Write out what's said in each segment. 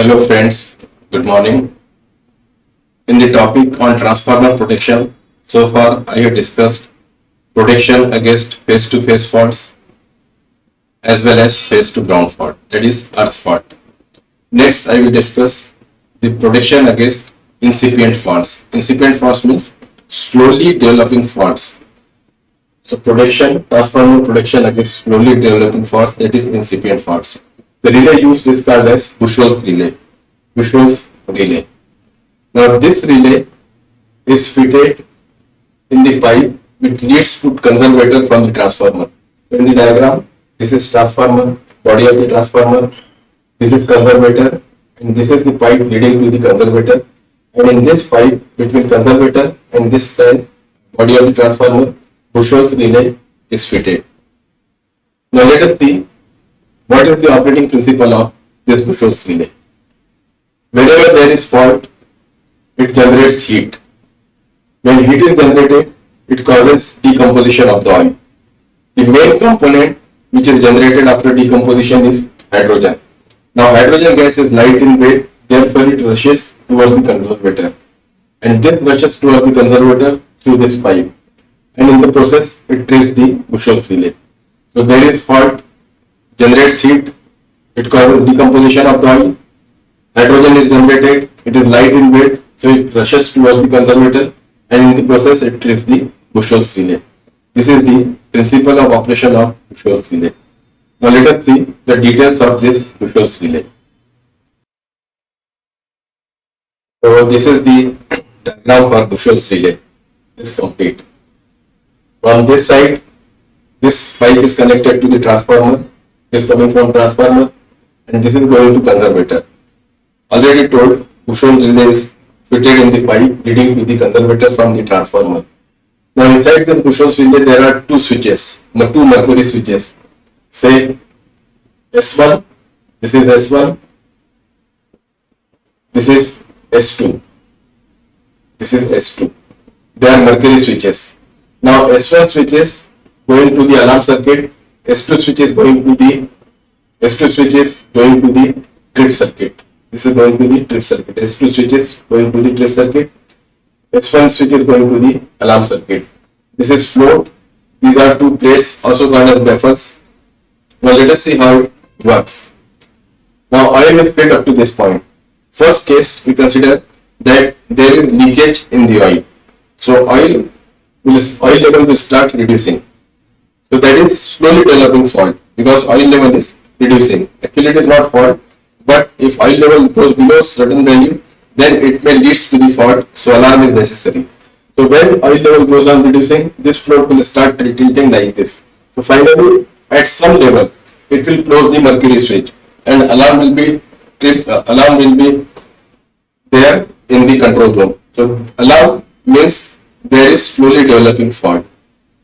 Hello friends, good morning. In the topic on transformer protection, so far I have discussed protection against face-to-face faults as well as face-to-ground fault, that is earth fault. Next I will discuss the protection against incipient faults. Incipient faults means slowly developing faults. So transformer protection against slowly developing faults, that is incipient faults. The relay used is called as Buchholz relay. Buchholz relay. Now this relay is fitted in the pipe which leads to conservator from the transformer. In the diagram, this is transformer, body of the transformer, this is conservator, and this is the pipe leading to the conservator. And in this pipe between conservator and this body of the transformer, Buchholz relay is fitted. Now let us see what is the operating principle of this Buchholz relay. Whenever there is fault, it generates heat. When heat is generated, it causes decomposition of the oil. The main component which is generated after decomposition is hydrogen. Now hydrogen gas is light in weight, therefore it rushes towards the conservator. And this rushes towards the conservator through this pipe. And in the process, it trips the Buchholz relay. So there is fault, generates heat, it causes decomposition of the oil, hydrogen is generated, it is light in weight, so it rushes towards the conservator, and in the process it trips the Buchholz relay. This is the principle of operation of Buchholz relay. Now let us see the details of this Buchholz relay. So this is the diagram for Buchholz relay. This is complete. On this side, this pipe is connected to the transformer, is coming from transformer, and this is going to conservator. Already told, Buchholz relay is fitted in the pipe leading to the conservator from the transformer. Now inside this Buchholz relay there are two switches, two mercury switches. Say S1, this is S1, this is S2, this is S2. They are mercury switches. Now S1 switch is going to the alarm circuit, S2 switch is going to the trip circuit. This is going to the trip circuit. S2 switch is going to the trip circuit. S1 switch is going to the alarm circuit. This is float. These are two plates also called as baffles. Now let us see how it works. Now oil is filled up to this point. First case we consider that there is leakage in the oil. So oil level will start reducing. So that is slowly developing fault because oil level is reducing. Actually it is not fault, but if oil level goes below certain value, then it may lead to the fault, so alarm is necessary. So when oil level goes on reducing, this float will start tilting like this. So finally at some level it will close the mercury switch and alarm will be there in the control room. So alarm means there is slowly developing fault.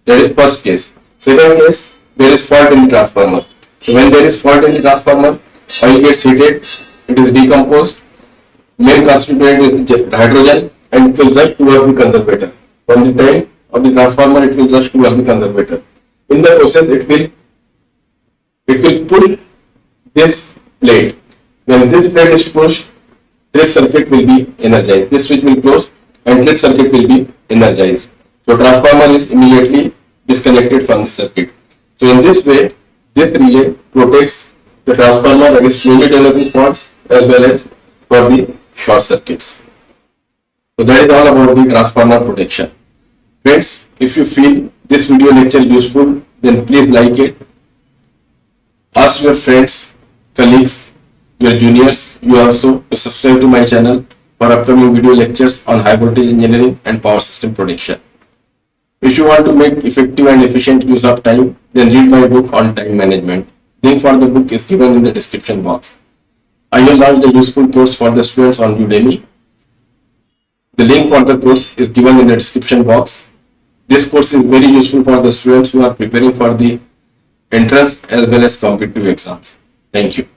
That is first case. Second case, there is fault in the transformer. So when there is fault in the transformer, oil gets heated, it is decomposed, main constituent is the hydrogen, and it will rush towards the conservator. From the time of the transformer, it will rush towards the conservator. In the process, it will push this plate. When this plate is pushed, trip circuit will be energized. This switch will close and trip circuit will be energized. So transformer is immediately disconnected from the circuit. So in this way, this relay protects the transformer against slowly developing faults as well as for the short circuits. So that is all about the transformer protection. Friends, if you feel this video lecture useful, then please like it. Ask your friends, colleagues, your juniors, you also to subscribe to my channel for upcoming video lectures on high voltage engineering and power system protection. If you want to make effective and efficient use of time, then read my book on time management. Link for the book is given in the description box. I will launch a useful course for the students on UDEMY. The link for the course is given in the description box. This course is very useful for the students who are preparing for the entrance as well as competitive exams. Thank you.